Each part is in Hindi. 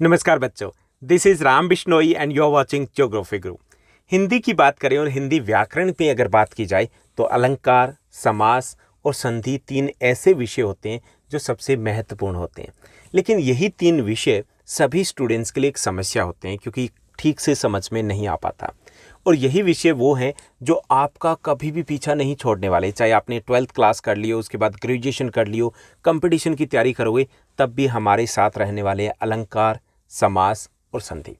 नमस्कार बच्चों, this is Ram Bishnoi and you are watching Geography Guru. Hindi की बात करें और हिंदी व्याकरण पे अगर बात की जाए तो अलंकार, समास और संधि तीन ऐसे विषय होते हैं जो सबसे महत्वपूर्ण होते हैं। लेकिन यही तीन विषय सभी स्टूडेंट्स के लिए एक समस्या होते हैं क्योंकि ठीक से समझ में नहीं आ पाता। और यही विषय वो हैं जो आपका कभी भी पीछा नहीं छोड़ने वाले। चाहे आपने 12th क्लास कर लियो, उसके बाद ग्रेजुएशन कर लियो, कंपटीशन की तैयारी करोगे, तब भी हमारे साथ रहने वाले अलंकार, समास और संधि।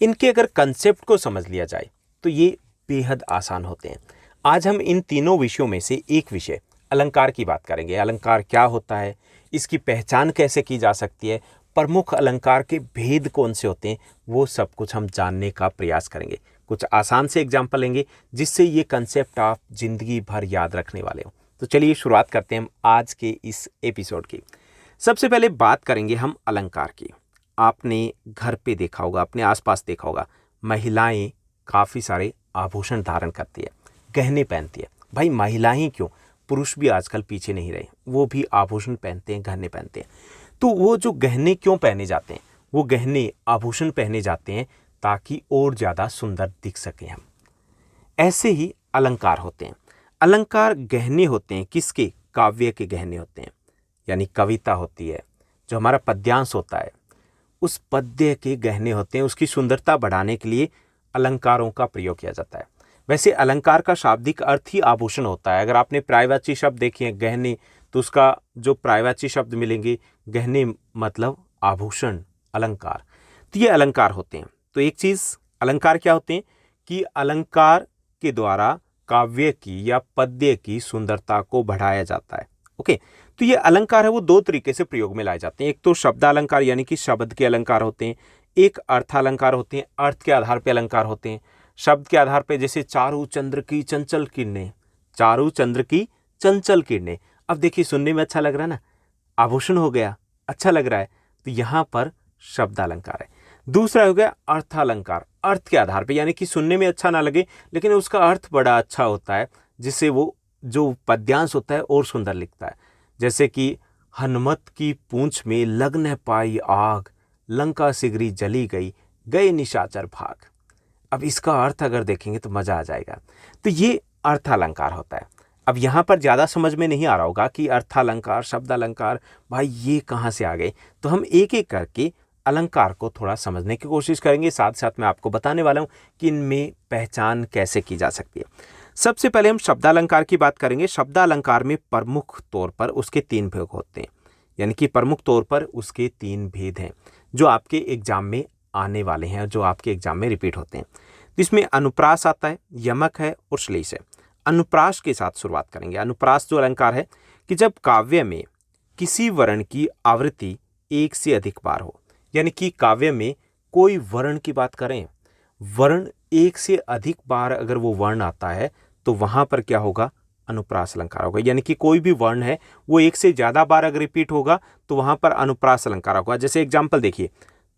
इनके अगर कंसेप्ट को समझ लिया जाए तो ये बेहद आसान होते हैं। आज हम इन तीनों विषयों में से एक विषय अलंकार की बात करेंगे। अलंकार क्या होता है, इसकी पहचान कैसे की जा सकती है, प्रमुख अलंकार के भेद कौन से होते हैं, वो सब कुछ हम जानने का प्रयास करेंगे। कुछ आसान से एग्जाम्पल लेंगे जिससे ये कंसेप्ट आप जिंदगी भर याद रखने वाले हो। तो चलिए शुरुआत करते हैं हम आज के इस एपिसोड की। सबसे पहले बात करेंगे हम अलंकार की। आपने घर पे देखा होगा, अपने आसपास देखा होगा, महिलाएं काफ़ी सारे आभूषण धारण करती है, गहने पहनती है। भाई महिलाएं ही क्यों, पुरुष भी आजकल पीछे नहीं रहे, वो भी आभूषण पहनते हैं, गहने पहनते हैं। तो वो जो गहने क्यों पहने जाते हैं, वो गहने आभूषण पहने जाते हैं ताकि और ज़्यादा सुंदर दिख सकें हम। ऐसे ही अलंकार होते हैं। अलंकार गहने होते हैं, किसके? काव्य के गहने होते हैं, यानी कविता होती है, जो हमारा पद्यांश होता है, उस पद्य के गहने होते हैं। उसकी सुंदरता बढ़ाने के लिए अलंकारों का प्रयोग किया जाता है। वैसे अलंकार का शाब्दिक अर्थ ही आभूषण होता है। अगर आपने पर्यायवाची शब्द देखे हैं गहने, तो उसका जो पर्यायवाची शब्द मिलेंगे गहने मतलब आभूषण, अलंकार। तो ये अलंकार होते हैं। तो एक चीज, अलंकार क्या होते हैं कि अलंकार के द्वारा काव्य की या पद्य की सुंदरता को बढ़ाया जाता है। ओके, तो ये अलंकार है वो दो तरीके से प्रयोग में लाए जाते हैं। एक तो शब्दालंकार यानी कि शब्द के अलंकार होते हैं, एक अर्थालंकार होते हैं, अर्थ के आधार पे अलंकार होते हैं। शब्द के आधार पे जैसे चारु चंद्र की चंचल किरणें, चारु चंद्र की चंचल किरणें। अब देखिए सुनने में अच्छा लग रहा है ना, आभूषण हो गया, अच्छा लग रहा है, तो यहाँ पर शब्दालंकार है। दूसरा हो गया अर्थालंकार, अर्थ के आधार पे, यानी कि सुनने में अच्छा ना लगे लेकिन उसका अर्थ बड़ा अच्छा होता है, जिससे वो जो पद्यांश होता है और सुंदर लिखता है। जैसे कि हनुमत की पूंछ में लग न पाई आग, लंका सिगरी जली गई, गए निशाचर भाग। अब इसका अर्थ अगर देखेंगे तो मजा आ जाएगा। तो ये अर्थालंकार होता है। अब यहाँ पर ज़्यादा समझ में नहीं आ रहा होगा कि अर्थालंकार, शब्दालंकार, भाई ये कहाँ से आ गए। तो हम एक एक करके अलंकार को थोड़ा समझने की कोशिश करेंगे। साथ साथ मैं आपको बताने वाला हूँ कि इनमें पहचान कैसे की जा सकती है। सबसे पहले हम शब्दालंकार की बात करेंगे। शब्दालंकार में प्रमुख तौर पर उसके तीन भेद होते हैं, यानी कि प्रमुख तौर पर उसके तीन भेद हैं जो आपके एग्जाम में आने वाले हैं, जो आपके एग्जाम में रिपीट होते हैं। इसमें अनुप्रास आता है, यमक है और श्लेष है। अनुप्रास के साथ शुरुआत करेंगे। अनुप्रास जो अलंकार है कि जब काव्य में किसी वर्ण की आवृत्ति एक से अधिक बार हो, यानी कि काव्य में कोई वर्ण की बात करें, वर्ण एक से अधिक बार अगर वो वर्ण आता है तो वहां पर क्या होगा? अनुप्रास अलंकार होगा। यानी कि कोई भी वर्ण है वो एक से ज्यादा बार अगर रिपीट होगा तो वहां पर अनुप्रास अलंकार होगा। जैसे एग्जाम्पल देखिए,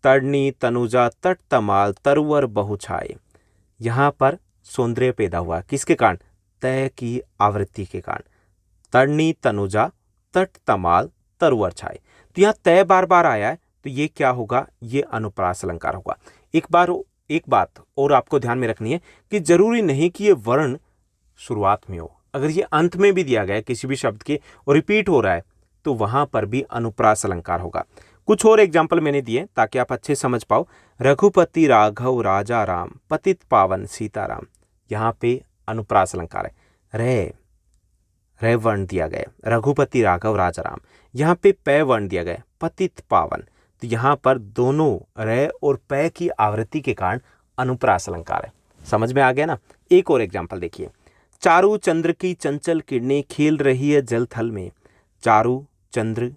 तड़नी तनुजा तट तमाल तरुवर बहुछाए। यहां पर सौंदर्य पैदा हुआ, किसके कारण? तय की आवृत्ति के कारण। तड़नी तनुजा तट तमाल तरुवर छाए, तो यहाँ तय बार बार आया है, तो ये क्या होगा? ये अनुप्रास अलंकार होगा। एक बात और आपको ध्यान में रखनी है कि जरूरी नहीं कि ये वर्ण शुरुआत में हो। अगर ये अंत में भी दिया गया है किसी भी शब्द के और रिपीट हो रहा है तो वहां पर भी अनुप्रास अलंकार होगा। कुछ और एग्जाम्पल मैंने दिए ताकि आप अच्छे समझ पाओ। रघुपति राघव राजा राम, पतित पावन सीताराम। यहाँ पे अनुप्रास अलंकार है, रे वर्ण दिया गया, रघुपति राघव राजा राम। यहाँ पे पै वर्ण दिया गया, पतित पावन। तो यहाँ पर दोनों रे और पै की आवृत्ति के कारण अनुप्रास अलंकार है। समझ में आ गया ना? एक और एग्जाम्पल देखिए, चारु चंद्र की चंचल किरणें खेल रही है जल थल में। चारु चंद्र,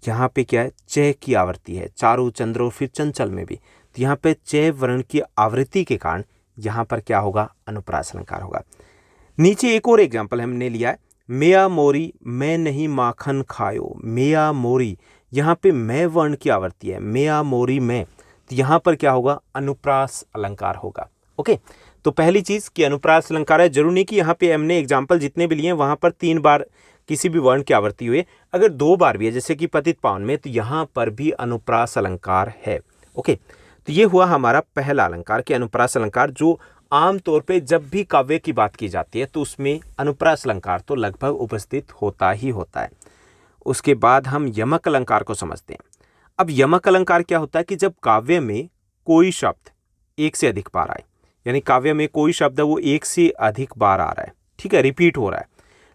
यहाँ पे क्या है? चय की आवृत्ति है, चारु चंद्र और फिर चंचल में भी, तो यहाँ पे चय वर्ण की आवृत्ति के कारण यहाँ पर क्या होगा? अनुप्रास अलंकार होगा। नीचे एक और एग्जाम्पल हमने लिया है, मेया मोरी मैं नहीं माखन खायो। मेया मोरी, यहाँ पे मैं वर्ण की आवृत्ति है, मेया मोरी मैं, तो यहाँ पर क्या होगा? अनुप्रास अलंकार होगा। ओके, तो पहली चीज कि अनुप्रास अलंकार है। जरूरी नहीं कि यहाँ पे हमने एग्जाम्पल जितने भी लिए वहां पर 3 बार किसी भी वर्ण की आवृत्ति हुई। अगर 2 बार भी है जैसे कि पतित पावन में, तो यहाँ पर भी अनुप्रास अलंकार है। ओके, तो ये हुआ हमारा पहला अलंकार कि अनुप्रास अलंकार, जो आमतौर पे जब भी काव्य की बात की जाती है तो उसमें अनुप्रास अलंकार तो लगभग उपस्थित होता ही होता है। उसके बाद हम यमक अलंकार को समझते हैं। अब यमक अलंकार क्या होता है कि जब काव्य में कोई शब्द एक से अधिक बार आए, यानी काव्य में कोई शब्द है वो एक से अधिक बार आ रहा है, ठीक है, रिपीट हो रहा है,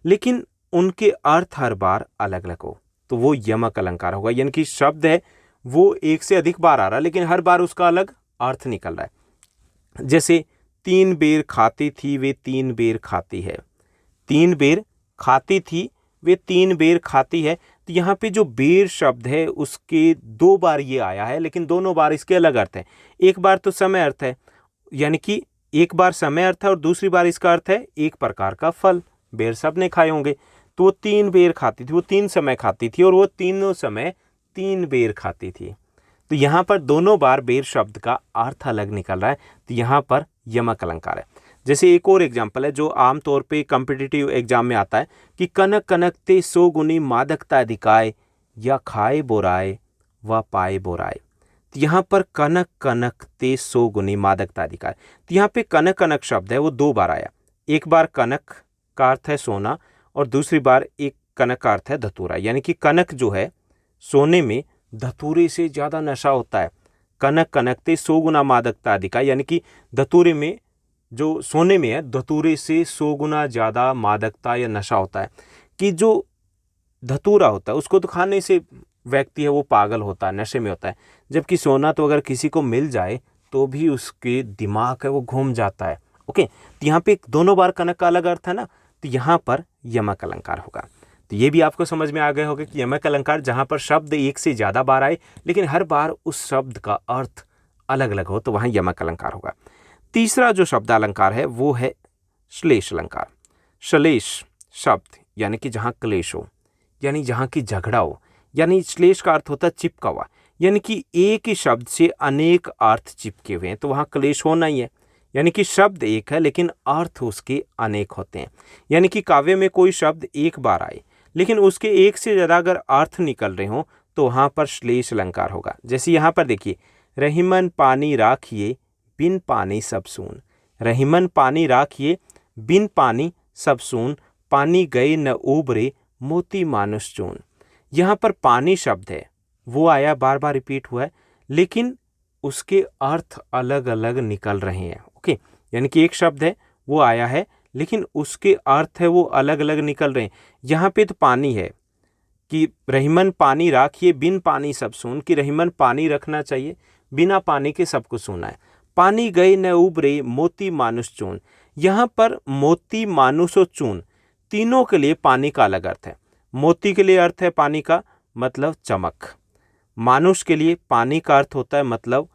लेकिन उनके अर्थ हर बार अलग अलग हो, तो वो यमक अलंकार होगा। यानी कि शब्द है वो एक से अधिक बार आ रहा है लेकिन हर बार उसका अलग अर्थ निकल रहा है। जैसे 3 बेर खाती थी वे 3 बेर खाती है, 3 बेर खाती थी वे 3 बेर खाती है। तो यहाँ पे जो बेर शब्द है उसके 2 बार ये आया है लेकिन दोनों बार इसके अलग अर्थ है। एक बार तो समय अर्थ है, यानी कि एक बार समय अर्थ है और दूसरी बार इसका अर्थ है एक प्रकार का फल, बेर सब ने खाए होंगे। तो वो 3 बेर खाती थी, वो 3 समय खाती थी और वो तीनों समय 3 बेर खाती थी। तो यहाँ पर दोनों बार बेर शब्द का अर्थ अलग निकल रहा है, तो यहाँ पर यमक अलंकार है। जैसे एक और एग्जाम्पल है जो आमतौर पे कॉम्पिटिटिव एग्जाम में आता है कि कनक कनक ते 100 गुनी मादकता दिखाए, या खाए बोराए व पाए बोराए। तो यहाँ पर कनक कनक ते 100 गुनी मादकता दिखाए, तो यहाँ पे कनक कनक शब्द है वो 2 बार आया। एक बार कनक का अर्थ है सोना और दूसरी बार एक कनक का अर्थ है धतूरा। यानी कि कनक जो है सोने में धतूरे से ज़्यादा नशा होता है। कनक कनकते 100 गुना मादकता दिखाए, यानी कि धतूरे में जो सोने में है धतूरे से 100 गुना ज़्यादा मादकता या नशा होता है। कि जो धतूरा होता है उसको तो खाने से व्यक्ति है वो पागल होता है, नशे में होता है, जबकि सोना तो अगर किसी को मिल जाए तो भी उसके दिमाग है वो घूम जाता है। ओके, तो यहाँ पे दोनों बार कनक का अलग अर्थ है ना, तो यहाँ पर यमक अलंकार होगा। तो ये भी आपको समझ में आ गया होगा कि यमक अलंकार जहाँ पर शब्द एक से ज़्यादा बार आए लेकिन हर बार उस शब्द का अर्थ अलग अलग हो तो वहाँ यमक अलंकार होगा। तीसरा जो शब्द अलंकार है वो है श्लेष अलंकार। श्लेष शब्द यानी कि जहाँ क्लेश हो, यानी जहाँ की झगड़ा हो, यानी श्लेष का अर्थ होता है चिपका हुआ, यानी कि एक ही शब्द से अनेक अर्थ चिपके हुए हैं तो वहाँ क्लेश होना ही है। यानी कि शब्द एक है लेकिन अर्थ उसके अनेक होते हैं। यानी कि काव्य में कोई शब्द एक बार आए लेकिन उसके एक से ज़्यादा अगर अर्थ निकल रहे हों तो वहाँ पर श्लेष अलंकार होगा। जैसे यहाँ पर देखिए, रहीमन पानी राखिए बिन पानी सब सून, रहीमन पानी राखिए बिन पानी सब सून, पानी गए न उबरे मोती मानुष चून। यहाँ पर पानी शब्द है वो आया, बार बार रिपीट हुआ है लेकिन उसके अर्थ अलग अलग निकल रहे हैं। ओके, यानी कि एक शब्द है वो आया है लेकिन उसके अर्थ है वो अलग अलग निकल रहे हैं। यहाँ पे तो पानी है कि रहीमन पानी राखिए बिन पानी सब सून, कि रहीमन पानी रखना चाहिए, बिना पानी के सब कुछ सूना है। पानी गए न उबरे मोती मानुष चून, यहाँ पर मोती मानुष और चून तीनों के लिए पानी का अलग अर्थ है। मोती के लिए अर्थ है पानी का मतलब चमक, मानुष के लिए पानी का अर्थ होता है मतलब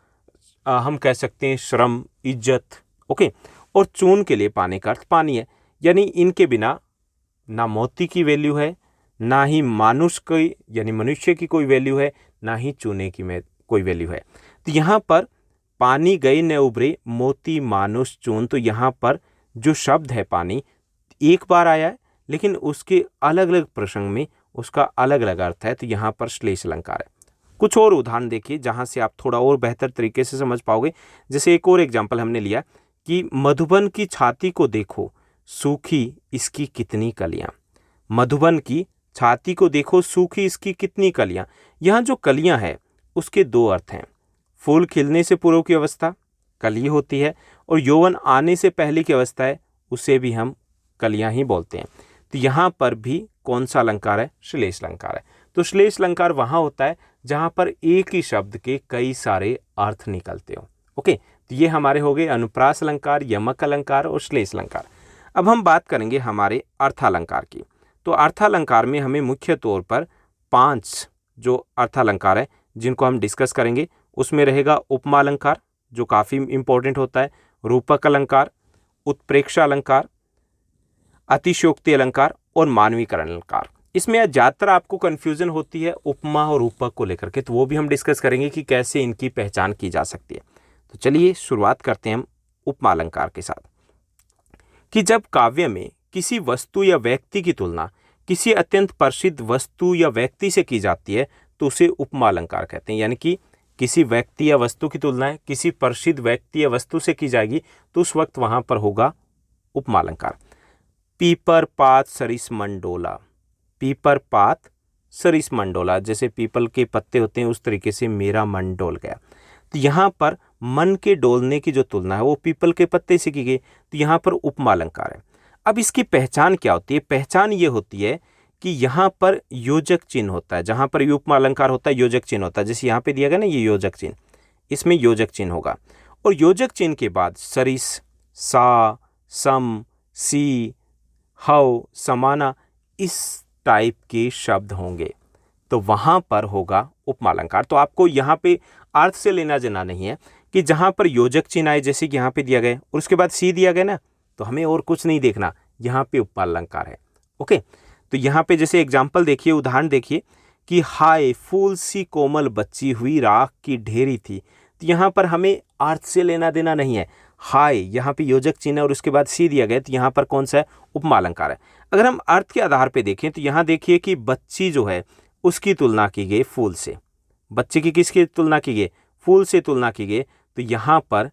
हम कह सकते हैं श्रम, इज्जत। ओके, और चून के लिए पानी का अर्थ पानी है। यानी इनके बिना ना मोती की वैल्यू है, ना ही मानुष की यानी मनुष्य की कोई वैल्यू है, ना ही चूने की में कोई वैल्यू है। तो यहाँ पर पानी गए न उभरे मोती मानुष चून, तो यहाँ पर जो शब्द है पानी एक बार आया है लेकिन उसके अलग अलग प्रसंग में उसका अलग अलग अर्थ है, तो यहाँ पर श्लेष अलंकार है। कुछ और उदाहरण देखिए जहाँ से आप थोड़ा और बेहतर तरीके से समझ पाओगे। जैसे एक और एग्जाम्पल हमने लिया कि मधुबन की छाती को देखो सूखी इसकी कितनी कलियां, मधुबन की छाती को देखो सूखी इसकी कितनी कलियां। यहाँ जो कलियां है उसके 2 अर्थ हैं। फूल खिलने से पूर्व की अवस्था कली होती है और यौवन आने से पहले की अवस्था है उसे भी हम कलियां ही बोलते हैं। तो यहाँ पर भी कौन सा अलंकार है? श्लेष अलंकार है। तो श्लेष अलंकार वहाँ होता है जहाँ पर एक ही शब्द के कई सारे अर्थ निकलते हो। ओके, तो ये हमारे हो गए अनुप्रास अलंकार, यमक अलंकार और श्लेष अलंकार। अब हम बात करेंगे हमारे अर्थालंकार की। तो अर्थालंकार में हमें मुख्य तौर पर 5 जो अर्थालंकार है जिनको हम डिस्कस करेंगे। उसमें रहेगा उपमा अलंकार जो काफ़ी इंपॉर्टेंट होता है, रूपक अलंकार, उत्प्रेक्षा अलंकार, अतिशयोक्ति अलंकार और मानवीकरण अलंकार। इसमें ज़्यादातर आपको कन्फ्यूज़न होती है उपमा और रूपक को लेकर के, तो वो भी हम डिस्कस करेंगे कि कैसे इनकी पहचान की जा सकती है। तो चलिए शुरुआत करते हैं हम उपमा अलंकार के साथ कि जब काव्य में किसी वस्तु या व्यक्ति की तुलना किसी अत्यंत प्रसिद्ध वस्तु या व्यक्ति से की जाती है तो उसे उपमा अलंकार कहते हैं। यानी कि किसी व्यक्ति या वस्तु की तुलना किसी प्रसिद्ध व्यक्ति या वस्तु से की जाएगी तो उस वक्त वहां पर होगा उपमा अलंकार। पीपर पात सरिस मंडोला, पीपर पात सरिस मंडोला, जैसे पीपल के पत्ते होते हैं उस तरीके से मेरा मन डोल गया। तो यहाँ पर मन के डोलने की जो तुलना है वो पीपल के पत्ते से की गई, तो यहाँ पर उपमा अलंकार है। अब इसकी पहचान क्या होती है? पहचान ये होती है कि यहाँ पर योजक चिन्ह होता है, जहाँ पर उपमा अलंकार होता है योजक चिन्ह होता है। जैसे यहाँ पे दिया गया ना ये योजक चिन्ह, इसमें योजक चिन्ह होगा और योजक चिन्ह के बाद सरिस, सा, सम, सी, हव, समाना इस टाइप के शब्द होंगे तो वहां पर होगा उपमा अलंकार। तो आपको यहाँ पे अर्थ से लेना देना नहीं है कि जहां पर योजक चिन्ह आए, जैसे कि यहाँ पे दिया गया और उसके बाद सी दिया गया ना, तो हमें और कुछ नहीं देखना, यहाँ पे उपमा अलंकार है। ओके, तो यहाँ पे जैसे एग्जाम्पल देखिए, उदाहरण देखिए कि हाय फूल सी कोमल बच्ची हुई राख की ढेरी थी। तो यहाँ पर हमें अर्थ से लेना देना नहीं है। हाय यहाँ पे योजक चिन्ह और उसके बाद सी दिया गया, तो यहाँ पर कौन सा है? उपमा अलंकार है। अगर हम अर्थ के आधार पे देखें तो यहाँ देखिए कि बच्ची जो है उसकी तुलना की गई फूल से, बच्चे की किसकी तुलना की गई? फूल से तुलना की गई, तो यहाँ पर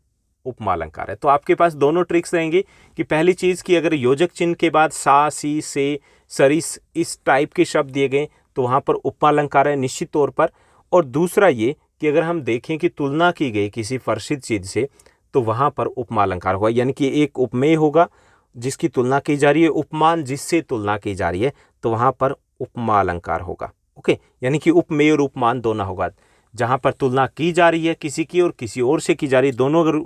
उपमा अलंकार है। तो आपके पास दोनों ट्रिक्स रहेंगी कि पहली चीज़ कि अगर योजक चिन्ह के बाद सा, सी, से, सरिस इस टाइप के शब्द दिए गए तो वहाँ पर उपमा अलंकार है निश्चित तौर पर। और दूसरा ये कि अगर हम देखें कि तुलना की गई किसी प्रसिद्ध चीज़ से तो वहाँ पर उपमा अलंकार होगा, यानी कि एक उपमेय होगा जिसकी तुलना की जा रही है, उपमान जिससे तुलना की जा रही है, तो वहाँ पर उपमा अलंकार होगा। ओके, यानी कि उपमेय और उपमान दोनों होगा। जहाँ पर तुलना की जा रही है किसी की और किसी और से की जा रही है, दोनों अगर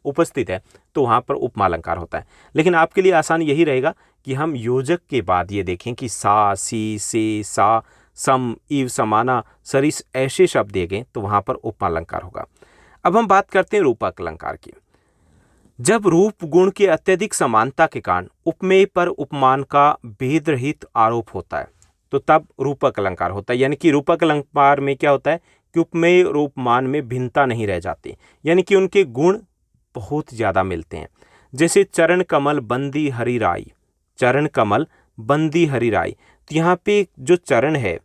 उपस्थित है तो वहाँ पर उपमा अलंकार होता है। लेकिन आपके लिए आसान यही रहेगा कि हम योजक के बाद ये देखें कि सा, सी, से, सा, सम, इव, समाना, सरिस ऐसे शब्द दिए गए तो वहाँ पर उपमा अलंकार होगा। अब हम बात करते हैं रूपक अलंकार की। जब रूप गुण की अत्यधिक समानता के कारण उपमेय पर उपमान का भेद रहित आरोप होता है तो तब रूपक अलंकार होता है। यानी कि रूपक अलंकार में क्या होता है कि उपमेय और उपमान में भिन्नता नहीं रह जाती, यानी कि उनके गुण बहुत ज़्यादा मिलते हैं। जैसे चरण कमल बंदी हरि राई, चरण कमल बंदी हरि राई, तो यहाँ पे जो चरण है,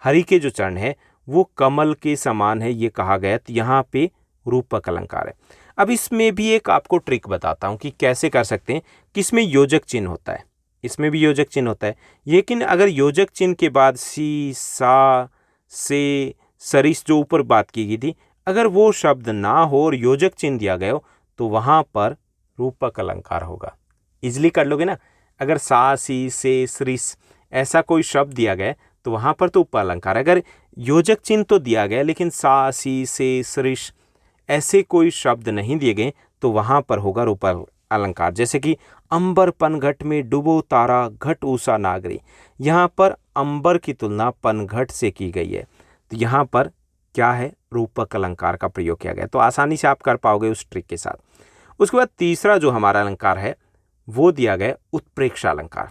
हरि के जो चरण है वो कमल के समान है ये कहा गया, तो यहाँ पे रूपक अलंकार है। अब इसमें भी एक आपको ट्रिक बताता हूँ कि कैसे कर सकते हैं कि इसमें योजक चिन्ह होता है, इसमें भी योजक चिन्ह होता है, लेकिन अगर योजक चिन्ह के बाद सी, सा, से, सरिस जो ऊपर बात की गई थी, अगर वो शब्द ना हो और योजक चिन्ह दिया गया हो तो वहाँ पर रूपक अलंकार होगा। इजली कर लोगे ना, अगर सा, सी, से, सरिस ऐसा कोई शब्द दिया गया तो वहाँ पर तो उपमा अलंकार। अगर योजक चिन्ह तो दिया गया लेकिन सा, सी, से, सरिस ऐसे कोई शब्द नहीं दिए गए तो वहाँ पर होगा रूपक अलंकार। जैसे कि अंबर पनघट में डूबो तारा घट ऊषा नागरी, यहाँ पर अंबर की तुलना पनघट से की गई है, तो यहाँ पर क्या है? रूपक अलंकार का प्रयोग किया गया। तो आसानी से आप कर पाओगे उस ट्रिक के साथ। उसके बाद तीसरा जो हमारा अलंकार है वो दिया गया उत्प्रेक्षा अलंकार।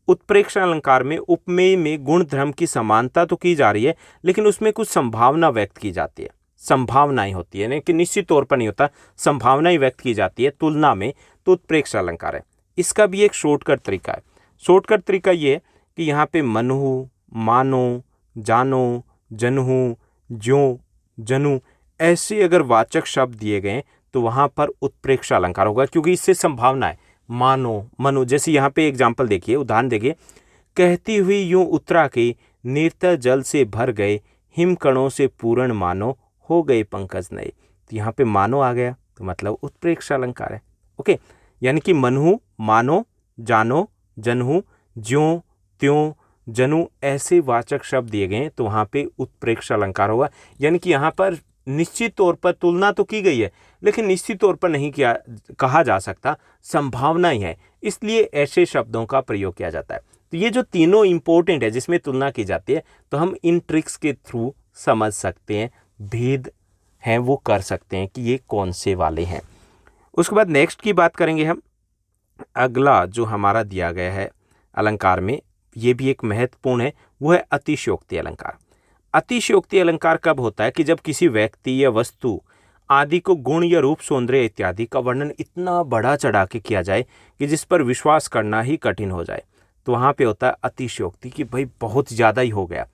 उत्प्रेक्षा अलंकार में उपमेय में गुण धर्म की समानता तो की जा रही है लेकिन उसमें कुछ संभावना व्यक्त की जाती है, संभावनाएं होती है, यानी कि निश्चित तौर पर नहीं होता, संभावनाएं व्यक्त की जाती है तुलना में, तो उत्प्रेक्षा अलंकार है। इसका भी एक शॉर्टकट तरीका है। शॉर्टकट तरीका ये है कि यहाँ पे मनहु, मानो, जानो, जनहु, ज्यों, जनु ऐसे अगर वाचक शब्द दिए गए तो वहाँ पर उत्प्रेक्षा अलंकार होगा, क्योंकि इससे संभावना है। मानो, मनु, जैसे यहाँ पे एग्जाम्पल देखिए, उदाहरण देखिए, कहती हुई यूं उतरा के निर्तर जल से भर गए, हिमकणों से पूर्ण मानो हो गए पंकज नए। तो यहाँ पे मानो आ गया तो मतलब उत्प्रेक्षा अलंकार है। ओके, यानी कि मनहु, मानो, जानो, जनहु, ज्यों, त्यों, जनु ऐसे वाचक शब्द दिए गए तो वहाँ पे उत्प्रेक्षा अलंकार होगा। यानी कि यहाँ पर निश्चित तौर पर तुलना तो की गई है लेकिन निश्चित तौर पर नहीं किया कहा जा सकता, संभावना ही है, इसलिए ऐसे शब्दों का प्रयोग किया जाता है। तो ये जो तीनों इंपॉर्टेंट है जिसमें तुलना की जाती है, तो हम इन ट्रिक्स के थ्रू समझ सकते हैं, भेद हैं वो कर सकते हैं कि ये कौन से वाले हैं। उसके बाद नेक्स्ट की बात करेंगे हम। अगला जो हमारा दिया गया है अलंकार में, ये भी एक महत्वपूर्ण है, वो है अतिशयोक्ति अलंकार। अतिशयोक्ति अलंकार कब होता है कि जब किसी व्यक्ति या वस्तु आदि को गुण या रूप, सौंदर्य इत्यादि का वर्णन इतना बढ़ा चढ़ा के किया जाए कि जिस पर विश्वास करना ही कठिन हो जाए, तो वहाँ पे होता है अतिशयोक्ति कि भाई बहुत ज़्यादा ही हो गया,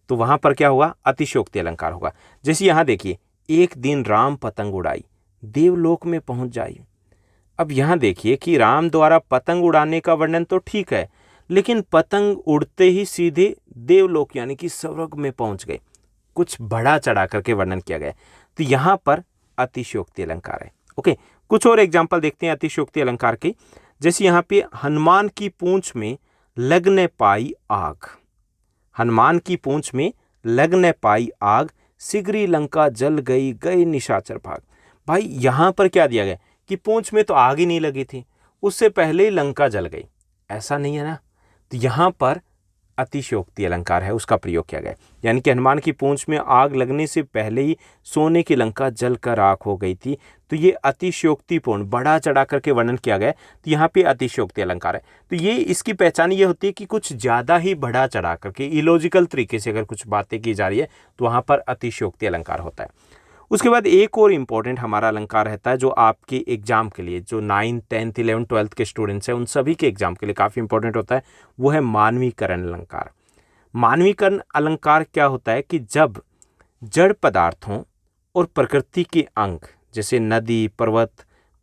तो वहाँ पर क्या होगा? अतिशयोक्ति अलंकार होगा। जैसे यहाँ देखिए, एक दिन राम पतंग उड़ाई, देवलोक में पहुंच जाई। अब यहाँ देखिए कि राम द्वारा पतंग उड़ाने का वर्णन तो ठीक है, लेकिन पतंग उड़ते ही सीधे देवलोक यानी कि स्वर्ग में पहुंच गए। कुछ बढ़ा चढ़ा करके वर्णन किया गया है। तो यहाँ पर अतिशयोक्ति अलंकार है। ओके, कुछ और एग्जाम्पल देखते हैं अतिशयोक्ति अलंकार के। जैसे यहाँ पे हनुमान की पूंछ में लग न पाई आग, हनुमान की पूंछ में लग न पाई आग, सिगरी लंका जल गई, गए निशाचर भाग। भाई यहाँ पर क्या दिया गया कि पूंछ में तो आग ही नहीं लगी थी, उससे पहले ही लंका जल गई, ऐसा नहीं है ना। तो यहाँ पर अतिशयोक्ति अलंकार है, उसका प्रयोग किया गया। यानी कि हनुमान की पूंछ में आग लगने से पहले ही सोने की लंका जलकर राख हो गई थी। तो ये अतिशयोक्तिपूर्ण बढ़ा चढ़ा करके वर्णन किया गया। तो यहाँ पे अतिशयोक्ति अलंकार है। तो ये इसकी पहचान ये होती है कि कुछ ज़्यादा ही बढ़ा चढ़ा करके इलॉजिकल तरीके से अगर कुछ बातें की जा रही है तो वहाँ पर अतिशयोक्ति अलंकार होता है। उसके बाद एक और इम्पॉर्टेंट हमारा अलंकार रहता है जो आपके एग्जाम के लिए, जो 9th 10th 11th 12th के स्टूडेंट्स हैं उन सभी के एग्जाम के लिए काफ़ी इंपॉर्टेंट होता है। वो है मानवीकरण अलंकार। मानवीकरण अलंकार क्या होता है कि जब जड़ पदार्थों और प्रकृति के अंग जैसे नदी, पर्वत,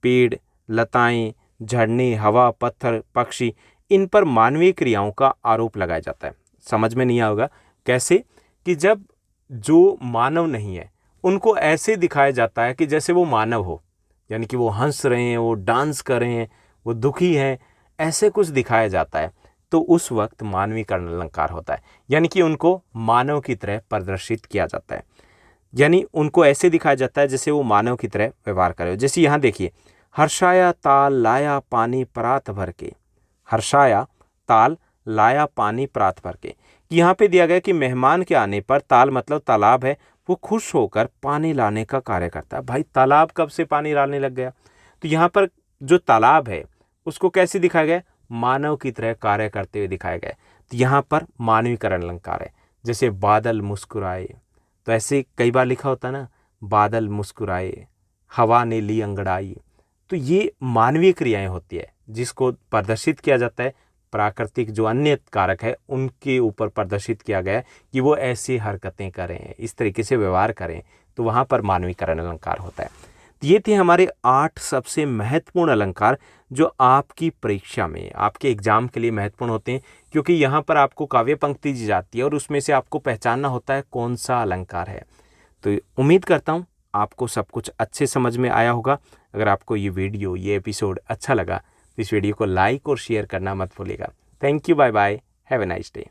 पेड़, लताएं, झरने, हवा, पत्थर, पक्षी, इन पर मानवीय क्रियाओं का आरोप लगाया जाता है। समझ में नहीं आएगा कैसे कि जब जो मानव नहीं है उनको ऐसे दिखाया जाता है कि जैसे वो मानव हो, यानी कि वो हंस रहे हैं, वो डांस कर रहे हैं, वो दुखी हैं, ऐसे कुछ दिखाया जाता है। तो उस वक्त मानवीकरण अलंकार होता है, यानी कि उनको मानव की तरह प्रदर्शित किया जाता है, यानी उनको ऐसे दिखाया जाता है जैसे वो मानव की तरह व्यवहार करे। जैसे यहाँ देखिए, हर्षाया ताल लाया पानी परात भर के, हर्षाया ताल लाया पानी परात भर के। यहाँ पे दिया गया कि मेहमान के आने पर, ताल मतलब तालाब है, वो खुश होकर पानी लाने का कार्य करता है। भाई तालाब कब से पानी लाने लग गया? तो यहाँ पर जो तालाब है उसको कैसे दिखाया गया? मानव की तरह कार्य करते हुए दिखाया गया। तो यहाँ पर मानवीकरण अलंकार है। जैसे बादल मुस्कुराए, तो ऐसे कई बार लिखा होता है ना, बादल मुस्कुराए, हवा ने ली अंगड़ाई। तो ये मानवीय क्रियाएं होती है जिसको प्रदर्शित किया जाता है। प्राकृतिक जो अन्य कारक है उनके ऊपर प्रदर्शित किया गया कि वो ऐसी हरकतें करें, इस तरीके से व्यवहार करें, तो वहाँ पर मानवीकरण अलंकार होता है। तो ये थे हमारे 8 सबसे महत्वपूर्ण अलंकार जो आपकी परीक्षा में, आपके एग्जाम के लिए महत्वपूर्ण होते हैं, क्योंकि यहाँ पर आपको काव्य पंक्ति दी जाती है और उसमें से आपको पहचानना होता है कौन सा अलंकार है। तो उम्मीद करता हूँ आपको सब कुछ अच्छे समझ में आया होगा। अगर आपको ये वीडियो, ये एपिसोड अच्छा लगा तो इस वीडियो को लाइक और शेयर करना मत भूलिएगा। Thank you, bye bye, have a nice day.